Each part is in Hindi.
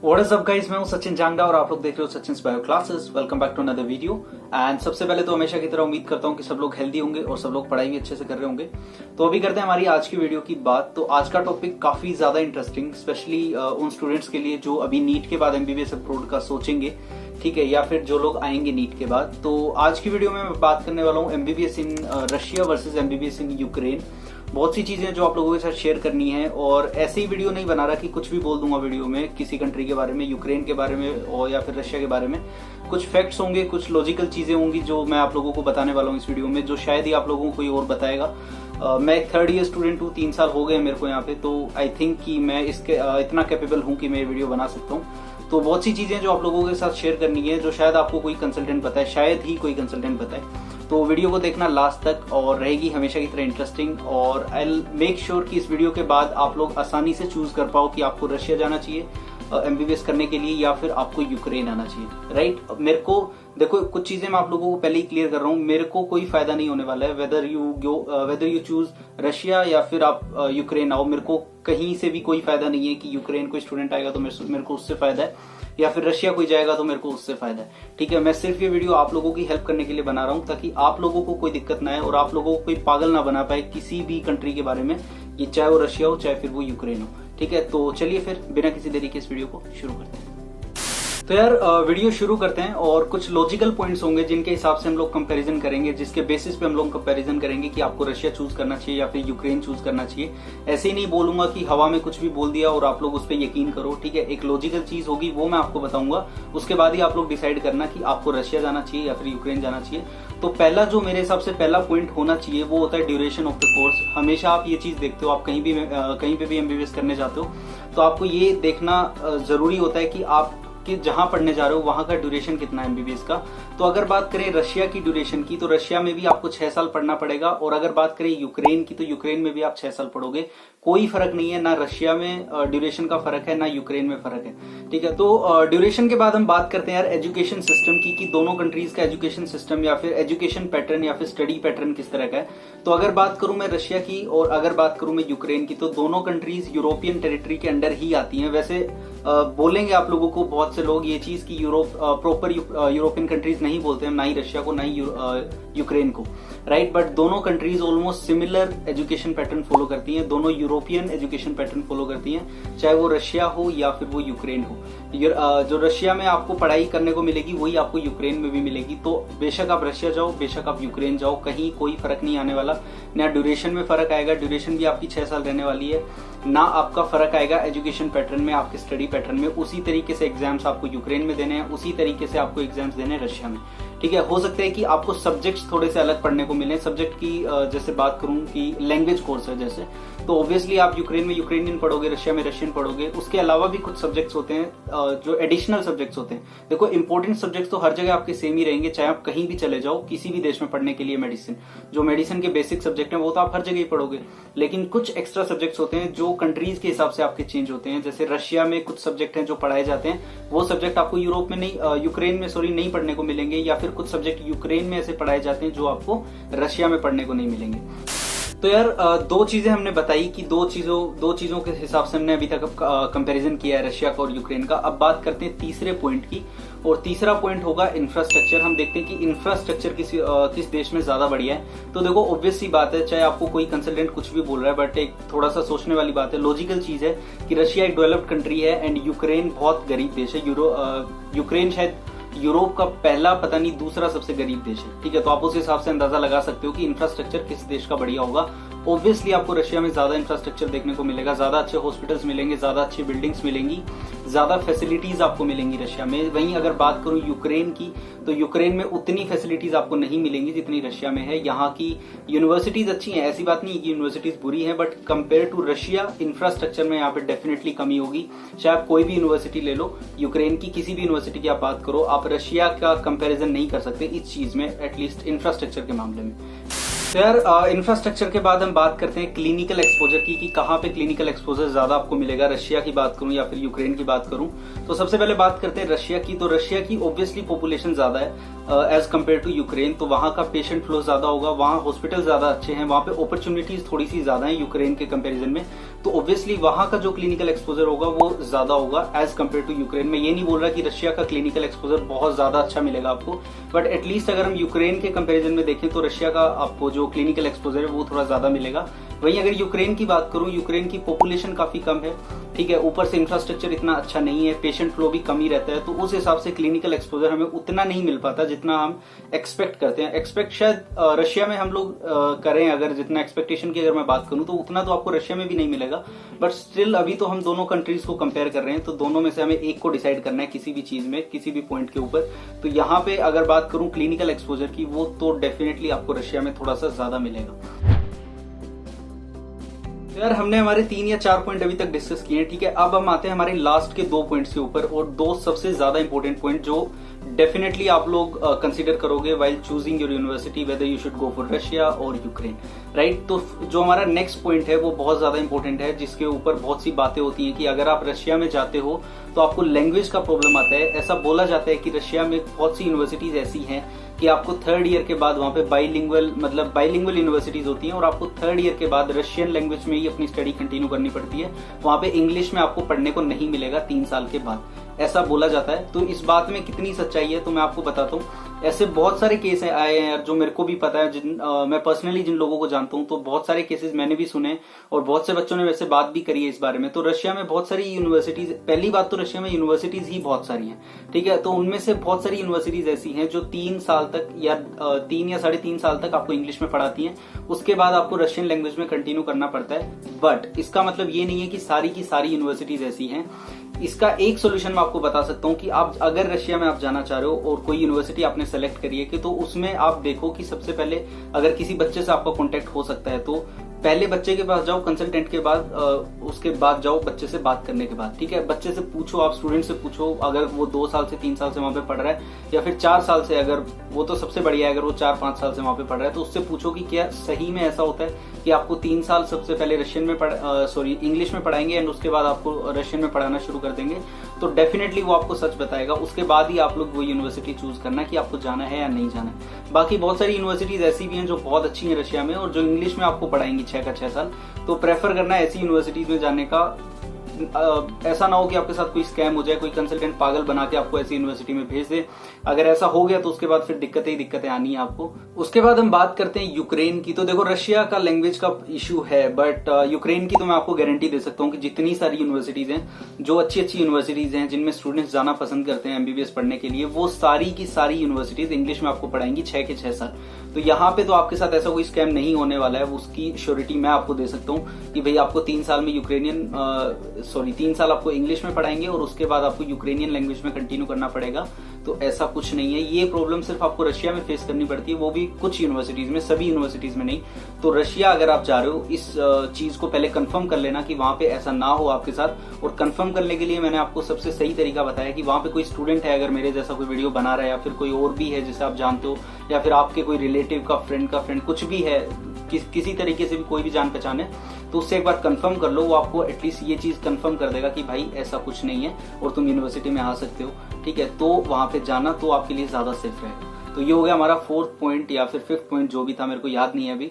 व्हाट इज अप गाइस, मैं हूं सचिन जांगड़ा और आप लोग देख रहे हो Sachin Bio Classes. Welcome back to another video. And सबसे पहले तो हमेशा की तरह उम्मीद करता हूं कि सब लोग हेल्दी होंगे और सब लोग पढ़ाई भी अच्छे से कर रहे होंगे। तो अभी करते हैं हमारी आज की वीडियो की बात। तो आज का टॉपिक काफी ज्यादा इंटरेस्टिंग, स्पेशली उन स्टूडेंट्स के लिए जो अभी नीट के बाद एमबीबीएस अब्रोड का सोचेंगे, ठीक है, या फिर जो लोग आएंगे नीट के बाद। तो आज की वीडियो में मैं बात करने वाला हूँ MBBS in Russia versus MBBS in Ukraine. बहुत सी चीजें जो आप लोगों के साथ शेयर करनी है, और ऐसे ही वीडियो नहीं बना रहा कि कुछ भी बोल दूंगा वीडियो में किसी कंट्री के बारे में, यूक्रेन के बारे में और या फिर रशिया के बारे में। कुछ फैक्ट्स होंगे, कुछ लॉजिकल चीजें होंगी जो मैं आप लोगों को बताने वाला हूँ इस वीडियो में, जो शायद ही आप लोगों को कोई और बताएगा। मैं एक थर्ड ईयर स्टूडेंट हूँ, 3 साल हो गए मेरे को यहाँ पे, तो आई थिंक कि मैं इसके इतना कैपेबल हूँ कि मैं ये वीडियो बना सकता हूँ। तो बहुत सी चीजें जो आप लोगों के साथ शेयर करनी है, जो शायद आपको कोई कंसल्टेंट बताए, शायद ही कोई कंसल्टेंट बताए। तो वीडियो को देखना लास्ट तक और रहेगी हमेशा की तरह इंटरेस्टिंग। और आई विल मेक श्योर कि इस वीडियो के बाद आप लोग आसानी से चूज कर पाओ कि आपको रशिया जाना चाहिए एमबीबीएस करने के लिए या फिर आपको यूक्रेन आना चाहिए, राइट। मेरे को देखो, कुछ चीजें मैं आप लोगों को पहले ही क्लियर कर रहा हूँ, मेरे को कोई फायदा नहीं होने वाला है वेदर यू चूज रशिया या फिर आप यूक्रेन आओ। मेरे को कहीं से भी कोई फायदा नहीं है कि यूक्रेन कोई स्टूडेंट आएगा तो मेरे को उससे फायदा है, या फिर रशिया कोई जाएगा तो मेरे को उससे फायदा है, ठीक है। मैं सिर्फ ये वीडियो आप लोगों की हेल्प करने के लिए बना रहा हूँ, ताकि आप लोगों को कोई दिक्कत ना आए और आप लोगों को कोई पागल ना बना पाए किसी भी कंट्री के बारे में, ये चाहे वो रशिया हो चाहे फिर वो यूक्रेन हो, ठीक है। तो चलिए फिर बिना किसी देरी के इस वीडियो को शुरू करते हैं। तो यार वीडियो शुरू करते हैं, और कुछ लॉजिकल पॉइंट्स होंगे जिनके हिसाब से हम लोग कंपैरिजन करेंगे, जिसके बेसिस पे हम लोग कंपैरिजन करेंगे कि आपको रशिया चूज करना चाहिए या फिर यूक्रेन चूज करना चाहिए। ऐसे ही नहीं बोलूंगा कि हवा में कुछ भी बोल दिया और आप लोग उस पर यकीन करो, ठीक है। एक लॉजिकल चीज होगी, वो मैं आपको बताऊंगा, उसके बाद ही आप लोग डिसाइड करना कि आपको रशिया जाना चाहिए या फिर यूक्रेन जाना चाहिए। तो पहला जो मेरे हिसाब से पहला पॉइंट होना चाहिए वो होता है ड्यूरेशन ऑफ द कोर्स। हमेशा आप ये चीज देखते हो, आप कहीं पे भी एमबीबीएस करने जाते हो तो आपको ये देखना जरूरी होता है कि आप कि जहां पढ़ने जा रहे हो वहां का ड्यूरेशन कितना है एमबीबीएस का। तो अगर बात करें रशिया की ड्यूरेशन की, तो रशिया में भी आपको 6 साल पढ़ना पड़ेगा, और अगर बात करें यूक्रेन की, तो यूक्रेन में भी आप 6 साल पढ़ोगे। कोई फर्क नहीं है, ना रशिया में ड्यूरेशन का फर्क है ना यूक्रेन में फर्क है, ठीक है। तो ड्यूरेशन के बाद हम बात करते हैं यार एजुकेशन सिस्टम की, कि दोनों कंट्रीज का एजुकेशन सिस्टम या फिर एजुकेशन पैटर्न या फिर स्टडी पैटर्न किस तरह का है। तो अगर बात करूं मैं रशिया की और अगर बात करूं मैं यूक्रेन की, तो दोनों कंट्रीज यूरोपियन टेरिटरी के अंडर ही आती हैं। वैसे बोलेंगे आप लोगों को बहुत से लोग ये चीज कि यूरोप प्रॉपर यूरोपियन कंट्रीज नहीं बोलते हैं, ना ही रशिया को ना ही यूक्रेन को, राइट। बट दोनों countries almost similar education pattern follow करती हैं, दोनों यूरोपियन एजुकेशन पैटर्न फॉलो करती हैं, चाहे वो रशिया हो या फिर वो यूक्रेन हो। जो रशिया में आपको पढ़ाई करने को मिलेगी वही आपको यूक्रेन में भी मिलेगी। तो बेशक आप रशिया जाओ, बेशक आप यूक्रेन जाओ, कहीं कोई फर्क नहीं आने वाला। ना ड्यूरेशन में फर्क आएगा, ड्यूरेशन भी आपकी 6 साल रहने वाली है, ना आपका फर्क आएगा एजुकेशन पैटर्न में, आपके स्टडी पैटर्न में। उसी तरीके से एग्जाम्स आपको यूक्रेन में देने हैं, उसी तरीके से आपको एग्जाम्स देने हैं रशिया में, ठीक है। हो सकता है कि आपको सब्जेक्ट्स थोड़े से अलग पढ़ने को मिले। सब्जेक्ट की जैसे बात करूं कि लैंग्वेज कोर्स है जैसे, तो ऑब्वियसली आप यूक्रेन में यूक्रेनियन पढ़ोगे, रशिया में रशियन पढ़ोगे। उसके अलावा भी कुछ सब्जेक्ट्स होते हैं जो एडिशनल सब्जेक्ट्स होते हैं। देखो, इंपॉर्टेंट सब्जेक्ट्स तो हर जगह आपके सेम ही रहेंगे, चाहे आप कहीं भी चले जाओ किसी भी देश में पढ़ने के लिए। मेडिसिन के बेसिक सब्जेक्ट हैं वो तो आप हर जगह ही पढ़ोगे, लेकिन कुछ एक्स्ट्रा सब्जेक्ट्स होते हैं जो कंट्रीज के हिसाब से आपके चेंज होते हैं। जैसे रशिया में कुछ सब्जेक्ट हैं जो पढ़ाए जाते हैं, वो सब्जेक्ट आपको यूरोप में नहीं, यूक्रेन में नहीं पढ़ने को मिलेंगे, या फिर कुछ सब्जेक्ट यूक्रेन में ऐसे पढ़ाए जाते हैं जो आपको रशिया में पढ़ने को नहीं मिलेंगे। तो यार दो चीजें हमने बताई कि दो चीजों के हिसाब से हमने अभी तक कंपैरिजन किया है रशिया का और यूक्रेन का। अब बात करते हैं तीसरे पॉइंट की, और तीसरा पॉइंट होगा इंफ्रास्ट्रक्चर। हम देखते हैं कि इंफ्रास्ट्रक्चर किस देश में ज्यादा बढ़िया है। तो देखो, ऑब्वियस सी बात है, चाहे आपको कोई कंसल्टेंट कुछ भी बोल रहा है, बट एक थोड़ा सा सोचने वाली बात है, लॉजिकल चीज है कि रशिया एक डेवलप्ड कंट्री है एंड यूक्रेन बहुत गरीब देश है। यूक्रेन शायद यूरोप का पहला पता नहीं दूसरा सबसे गरीब देश है, ठीक है। तो आप उस हिसाब से अंदाजा लगा सकते हो कि इंफ्रास्ट्रक्चर किस देश का बढ़िया होगा। ऑब्वियसली आपको रशिया में ज्यादा इंफ्रास्ट्रक्चर देखने को मिलेगा, ज्यादा अच्छे हॉस्पिटल्स मिलेंगे, ज्यादा अच्छी बिल्डिंग्स मिलेंगी, ज्यादा फैसिलिटीज आपको मिलेंगी रशिया में। वहीं अगर बात करूं यूक्रेन की, तो यूक्रेन में उतनी फैसिलिटीज आपको नहीं मिलेंगी जितनी रशिया में है। यहाँ की यूनिवर्सिटीज अच्छी हैं, ऐसी बात नहीं है कि यूनिवर्सिटीज बुरी हैं, but compare to Russia infrastructure में यहाँ पे डेफिनेटली कमी होगी। चाहे आप कोई भी यूनिवर्सिटी ले लो, यूक्रेन की किसी भी यूनिवर्सिटी की आप बात करो, आप रशिया का कंपेरिजन नहीं कर सकते इस चीज में, एटलीस्ट इंफ्रास्ट्रक्चर के मामले में। तो यार इंफ्रास्ट्रक्चर के बाद हम बात करते हैं क्लिनिकल एक्सपोजर की, कहाँ पे क्लिनिकल एक्सपोजर ज्यादा आपको मिलेगा, रशिया की बात करूं या फिर यूक्रेन की बात करूं। तो सबसे पहले बात करते हैं रशिया की। तो रशिया की ऑब्वियसली पॉपुलेशन ज्यादा है एज कम्पेयर टू यूक्रेन, तो वहां का पेशेंट फ्लो ज्यादा होगा, वहां हॉस्पिटल ज्यादा अच्छे हैं, वहां पे अपॉर्चुनिटीज थोड़ी सी ज्यादा है यूक्रेन के कंपेरिजन में। तो ऑब्वियसली वहां का जो क्लिनिकल एक्सपोजर होगा वो ज्यादा होगा एज कम्पेयर टू यूक्रेन। में ये नहीं बोल रहा कि रशिया का क्लिनिकल एक्सपोजर बहुत ज्यादा अच्छा मिलेगा आपको, बट एटलीस्ट अगर हम यूक्रेन के कंपेरिजन में देखें तो रशिया का आपको जो क्लिनिकल एक्सपोजर है वो थोड़ा ज्यादा मिलेगा। वहीं अगर यूक्रेन की बात करूं, यूक्रेन की पॉपुलेशन काफी कम है, ठीक है, ऊपर से इंफ्रास्ट्रक्चर इतना अच्छा नहीं है, पेशेंट फ्लो भी कम ही रहता है, तो उस हिसाब से क्लिनिकल एक्सपोजर हमें उतना नहीं मिल पाता जितना हम एक्सपेक्ट करते हैं। एक्सपेक्ट शायद रशिया में हम लोग करें, अगर जितना एक्सपेक्टेशन की अगर मैं बात करूं तो उतना तो आपको रशिया में भी नहीं मिलेगा, बट स्टिल अभी तो हम दोनों कंट्रीज को कंपेयर कर रहे हैं, तो दोनों में से हमें एक को डिसाइड करना है किसी भी चीज में, किसी भी पॉइंट के ऊपर। तो यहाँ पे अगर बात करूं क्लिनिकल एक्सपोजर की, वो तो डेफिनेटली आपको रशिया में थोड़ा सा ज्यादा मिलेगा। यार हमने हमारे 3 या 4 पॉइंट अभी तक डिस्कस किए हैं, ठीक है। अब हम आते हैं हमारे लास्ट के 2 पॉइंट्स के ऊपर, और 2 सबसे ज्यादा इंपॉर्टेंट पॉइंट जो डेफिनेटली आप लोग कंसीडर करोगे while choosing your university, whether you should go for Russia और यूक्रेन, राइट। तो जो हमारा नेक्स्ट पॉइंट है वो बहुत ज्यादा इंपॉर्टेंट है, जिसके ऊपर बहुत सी बातें होती हैं कि अगर आप रशिया में जाते हो तो आपको लैंग्वेज का प्रॉब्लम आता है। ऐसा बोला जाता है कि रशिया में बहुत सी यूनिवर्सिटीज ऐसी हैं कि आपको 3rd ईयर के बाद वहां पे बाइलिंगुअल यूनिवर्सिटीज होती हैं, और आपको 3rd ईयर के बाद रशियन लैंग्वेज में ही अपनी स्टडी कंटिन्यू करनी पड़ती है। वहां पे इंग्लिश में आपको पढ़ने को नहीं मिलेगा 3 साल के बाद, ऐसा बोला जाता है। तो इस बात में कितनी सच्चाई है तो मैं आपको बताता हूँ। ऐसे बहुत सारे केस आए हैं यार, जो मेरे को भी पता है, मैं पर्सनली जिन लोगों को जानता हूँ, तो बहुत सारे केसेस मैंने भी सुने और बहुत से बच्चों ने वैसे बात भी करी है इस बारे में। तो रशिया में बहुत सारी यूनिवर्सिटीज, पहली बात तो रशिया में यूनिवर्सिटीज ही बहुत सारी हैं, ठीक है। तो उनमें से बहुत सारी यूनिवर्सिटीज ऐसी हैं जो 3 साल तक या 3 या 3.5 साल तक आपको इंग्लिश में पढ़ाती हैं, उसके बाद आपको रशियन लैंग्वेज में कंटिन्यू करना पड़ता है। बट इसका मतलब ये नहीं है कि सारी की सारी यूनिवर्सिटीज ऐसी हैं। इसका एक सोल्यूशन मैं आपको बता सकता हूँ कि आप अगर रशिया में आप जाना चाह रहे हो और कोई यूनिवर्सिटी आपने सेलेक्ट करी है, कि तो उसमें आप देखो कि सबसे पहले अगर किसी बच्चे से आपका कांटेक्ट हो सकता है तो पहले बच्चे के पास जाओ कंसल्टेंट के बाद, उसके बाद जाओ बच्चे से बात करने के बाद, ठीक है। बच्चे से पूछो, आप स्टूडेंट से पूछो, अगर वो 2 साल से 3 साल से वहां पे पढ़ रहा है या फिर 4 साल से, अगर वो तो सबसे बढ़िया है, अगर वो 4-5 साल से वहां पे पढ़ रहा है तो उससे पूछो कि क्या सही में ऐसा होता है कि आपको 3 साल सबसे पहले रशियन में इंग्लिश में पढ़ाएंगे एंड उसके बाद आपको रशियन में पढ़ाना शुरू कर देंगे। तो डेफिनेटली वो आपको सच बताएगा, उसके बाद ही आप लोग वो यूनिवर्सिटी चूज करना कि आपको जाना है या नहीं जाना है। बाकी बहुत सारी यूनिवर्सिटीज ऐसी भी हैं जो बहुत अच्छी हैं रशिया में और जो इंग्लिश में आपको पढ़ाएंगी 6 का 6 साल। तो प्रेफर करना है ऐसी यूनिवर्सिटीज में जाने का। ऐसा ना हो कि आपके साथ कोई स्कैम हो जाए, कोई कंसल्टेंट पागल बना के आपको ऐसी यूनिवर्सिटी में भेज दे। अगर ऐसा हो गया तो उसके बाद फिर दिक्कतें आनी है आपको। उसके बाद हम बात करते हैं यूक्रेन की। तो देखो रशिया का लैंग्वेज का इशू है, बट यूक्रेन की तो मैं आपको गारंटी दे सकता हूँ कि जितनी सारी यूनिवर्सिटीज हैं, जो अच्छी अच्छी यूनिवर्सिटीज हैं जिनमें स्टूडेंट्स जाना पसंद करते हैं एमबीबीएस पढ़ने के लिए, वो सारी की सारी यूनिवर्सिटीज इंग्लिश में आपको पढ़ाएंगी 6 के 6 साल। तो यहाँ पे तो आपके साथ ऐसा कोई स्कैम नहीं होने वाला है, उसकी श्योरिटी मैं आपको दे सकता हूँ कि भाई आपको 3 साल में 3 साल आपको इंग्लिश में पढ़ाएंगे और उसके बाद आपको यूक्रेनियन लैंग्वेज में कंटिन्यू करना पड़ेगा। तो ऐसा कुछ नहीं है। ये प्रॉब्लम सिर्फ आपको रशिया में फेस करनी पड़ती है, वो भी कुछ यूनिवर्सिटीज में, सभी यूनिवर्सिटीज में नहीं। तो रशिया अगर आप जा रहे हो, इस चीज को पहले कंफर्म कर लेना कि वहां पे ऐसा ना हो आपके साथ। और कंफर्म करने के लिए मैंने आपको सबसे सही तरीका बताया कि वहां पे कोई स्टूडेंट है, अगर मेरे जैसा कोई वीडियो बना रहा है या फिर कोई और भी है जिसे आप जानते हो, या फिर आपके कोई रिलेटिव का फ्रेंड कुछ भी है, किसी तरीके से भी कोई भी जान पहचान है, तो उससे एक बार कंफर्म कर लो। वो आपको एटलीस्ट ये चीज कंफर्म कर देगा कि भाई ऐसा कुछ नहीं है और तुम यूनिवर्सिटी में आ सकते हो, ठीक है। तो वहां पे जाना तो आपके लिए ज्यादा सेफ रहेगा। तो ये हो गया हमारा 4th पॉइंट या फिर 5th पॉइंट, जो भी था मेरे को याद नहीं है अभी,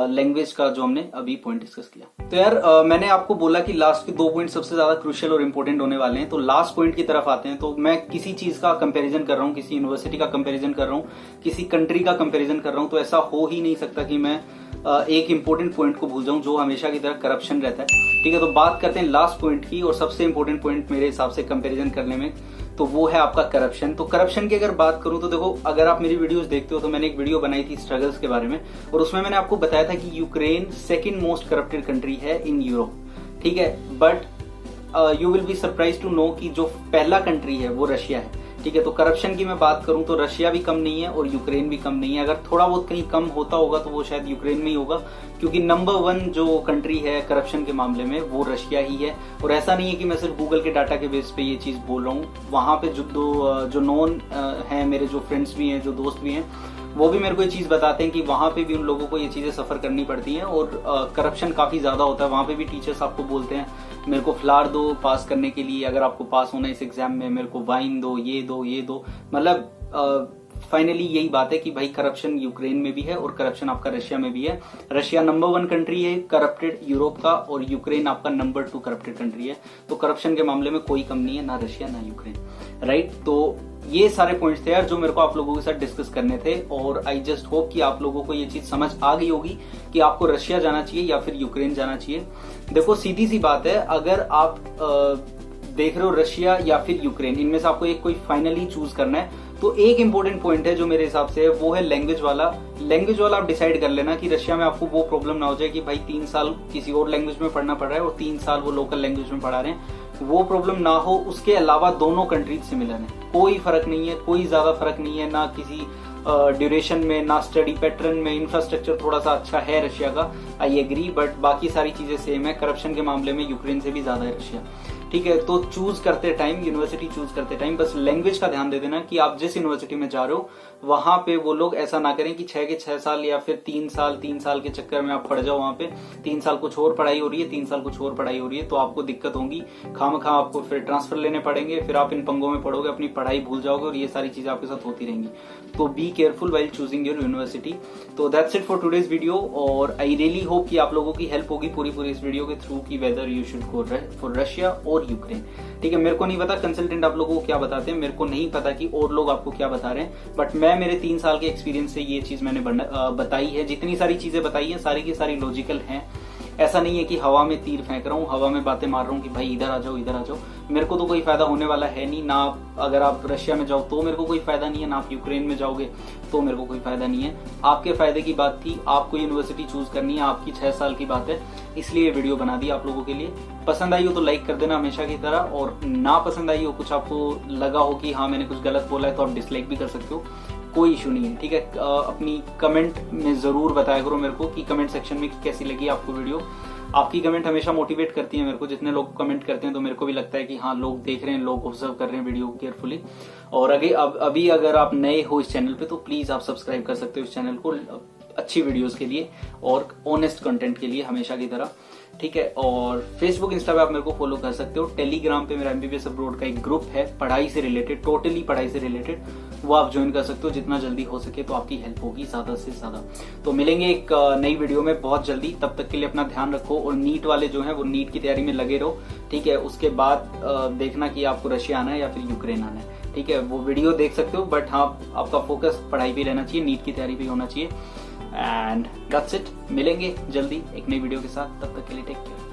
लैंग्वेज का जो हमने अभी पॉइंट डिस्कस किया। तो यार मैंने आपको बोला कि लास्ट के 2 पॉइंट सबसे ज्यादा क्रूशियल और इंपॉर्टेंट होने वाले हैं। तो लास्ट पॉइंट की तरफ आते हैं। तो मैं किसी चीज का कंपैरिजन कर रहा हूँ, किसी यूनिवर्सिटी का कंपैरिजन कर रहा हूँ, किसी कंट्री का कंपैरिजन कर रहा हूँ, तो ऐसा हो ही नहीं सकता कि मैं एक इंपॉर्टेंट पॉइंट को भूल जाऊं, जो हमेशा की तरह करप्शन रहता है, ठीक है। तो बात करते हैं लास्ट पॉइंट की, और सबसे इंपॉर्टेंट पॉइंट मेरे हिसाब से कंपैरिजन करने में, तो वो है आपका करप्शन। तो करप्शन की अगर बात करूं तो देखो, अगर आप मेरी वीडियोस देखते हो तो मैंने एक वीडियो बनाई थी स्ट्रगल्स के बारे में, और उसमें मैंने आपको बताया था कि Ukraine 2nd most corrupted country है इन यूरोप, ठीक है। But you will be surprise to know कि जो पहला कंट्री है वो रशिया है, ठीक है। तो करप्शन की मैं बात करूं तो रशिया भी कम नहीं है और यूक्रेन भी कम नहीं है। अगर थोड़ा बहुत कहीं कम होता होगा तो वो शायद यूक्रेन में ही होगा, क्योंकि नंबर 1 जो कंट्री है करप्शन के मामले में वो रशिया ही है। और ऐसा नहीं है कि मैं सिर्फ गूगल के डाटा के बेस पे ये चीज बोल रहा हूँ। वहां पे जो नॉन है, मेरे जो फ्रेंड्स भी हैं, जो दोस्त भी हैं, वो भी मेरे को ये चीज बताते हैं कि वहां पे भी उन लोगों को ये चीजें सफर करनी पड़ती हैं और करप्शन काफी ज्यादा होता है। वहां पे भी टीचर्स आपको बोलते हैं मेरे को फ्लावर दो पास करने के लिए, अगर आपको पास होना है इस एग्जाम में, मेरे को वाइन दो, ये दो, मतलब फाइनली यही बात है कि भाई करप्शन यूक्रेन में भी है और करप्शन आपका रशिया में भी है। रशिया नंबर 1 कंट्री है करप्टेड यूरोप का, और यूक्रेन आपका नंबर 2 करप्टेड कंट्री है। तो करप्शन के मामले में कोई कम नहीं है, ना रशिया ना यूक्रेन, राइट। तो ये सारे पॉइंट्स थे यार जो मेरे को आप लोगों के साथ डिस्कस करने थे, और आई जस्ट होप कि आप लोगों को ये चीज समझ आ गई होगी कि आपको रशिया जाना चाहिए या फिर यूक्रेन जाना चाहिए। देखो सीधी सी बात है, अगर आप देख रहे हो रशिया या फिर यूक्रेन, इनमें से आपको एक कोई फाइनली चूज करना है, तो एक इंपॉर्टेंट पॉइंट है जो मेरे हिसाब से है, वो है लैंग्वेज वाला। लैंग्वेज वाला आप डिसाइड कर लेना कि रशिया में आपको वो प्रॉब्लम ना हो जाए कि भाई 3 साल किसी और लैंग्वेज में पढ़ना पड़ रहा है और 3 साल वो लोकल लैंग्वेज में पढ़ा रहे हैं, वो प्रॉब्लम ना हो। उसके अलावा दोनों कंट्रीज सिमिलर है, कोई फर्क नहीं है, कोई ज्यादा फर्क नहीं है, ना किसी ड्यूरेशन में, ना स्टडी पैटर्न में। इंफ्रास्ट्रक्चर थोड़ा सा अच्छा है रशिया का, आई एग्री, बट बाकी सारी चीजें सेम है। करप्शन के मामले में यूक्रेन से भी ज्यादा है रशिया, ठीक है। तो चूज करते टाइम, यूनिवर्सिटी चूज करते टाइम बस लैंग्वेज का ध्यान दे देना कि आप जिस यूनिवर्सिटी में जा रहे हो वहां पे वो लोग ऐसा ना करें कि 6 के 6 साल या फिर 3 साल के चक्कर में आप पढ़ जाओ। वहां पे 3 साल कुछ और पढ़ाई हो रही है, 3 साल कुछ और पढ़ाई हो रही है, तो आपको दिक्कत होगी। खामखा आपको फिर ट्रांसफर लेने पड़ेंगे, फिर आप इन पंगों में पढ़ोगे, अपनी पढ़ाई भूल जाओगे, और ये सारी चीजें आपके साथ होती रहेंगी। तो be careful while choosing your university. तो that's it for today's video, और आई रियली होप कि आप लोगों की हेल्प होगी पूरी इस वीडियो के थ्रू कि whether you should go for Russia और यूक्रेन, ठीक है। मेरे को नहीं पता कंसल्टेंट आप लोगों को क्या बताते हैं, मेरे को नहीं पता कि और लोग आपको क्या बता रहे हैं, बट मैं मेरे 3 साल के एक्सपीरियंस से ये चीज मैंने बताई है। जितनी सारी चीजें बताई है सारी की सारी लॉजिकल हैं। ऐसा नहीं है कि हवा में तीर फेंक रहा हूँ, हवा में बातें मार रहा हूँ कि भाई इधर आ जाओ इधर आ जाओ। मेरे को तो कोई फायदा होने वाला है नहीं, ना अगर आप रशिया में जाओ तो मेरे को कोई फायदा नहीं है, ना आप यूक्रेन में जाओगे तो मेरे को कोई फायदा नहीं है। आपके फायदे की बात थी, आपको यूनिवर्सिटी चूज करनी है, आपकी 6 साल की बात है, इसलिए ये वीडियो बना दी आप लोगों के लिए। पसंद आई हो तो लाइक कर देना हमेशा की तरह, और ना पसंद आई हो, कुछ आपको लगा हो कि हाँ मैंने कुछ गलत बोला है, तो आप डिसलाइक भी कर सकते हो, कोई इशू नहीं है, ठीक है। अपनी कमेंट में जरूर बताया करो मेरे को कि कमेंट सेक्शन में कैसी लगी आपको वीडियो। आपकी कमेंट हमेशा मोटिवेट करती है मेरे को, जितने लोग कमेंट करते हैं तो मेरे को भी लगता है कि हाँ लोग देख रहे हैं, लोग ऑब्जर्व कर रहे हैं वीडियो केयरफुली। और अभी अगर आप नए हो इस चैनल पे तो प्लीज आप सब्सक्राइब कर सकते हो इस चैनल को, अच्छी वीडियोस के लिए और ऑनेस्ट कंटेंट के लिए हमेशा की तरह, ठीक है। और फेसबुक इंस्टा पे आप मेरे को फॉलो कर सकते हो। टेलीग्राम पे मेरा MBBS अब्रॉड का एक ग्रुप है पढ़ाई से रिलेटेड, टोटली पढ़ाई से रिलेटेड, वो आप ज्वाइन कर सकते हो। जितना जल्दी हो सके तो आपकी हेल्प होगी ज्यादा से ज्यादा। तो मिलेंगे एक नई वीडियो में बहुत जल्दी, तब तक के लिए अपना ध्यान रखो। और नीट वाले जो है वो नीट की तैयारी में लगे रहो, ठीक है। उसके बाद देखना कि आपको रशिया आना है या फिर यूक्रेन आना है, ठीक है। वो वीडियो देख सकते हो, बट हाँ आपका फोकस पढ़ाई पे रहना चाहिए, नीट की तैयारी पे होना चाहिए। एंड दैट्स इट, मिलेंगे जल्दी एक नई वीडियो के साथ, तब तक के लिए टेक केयर।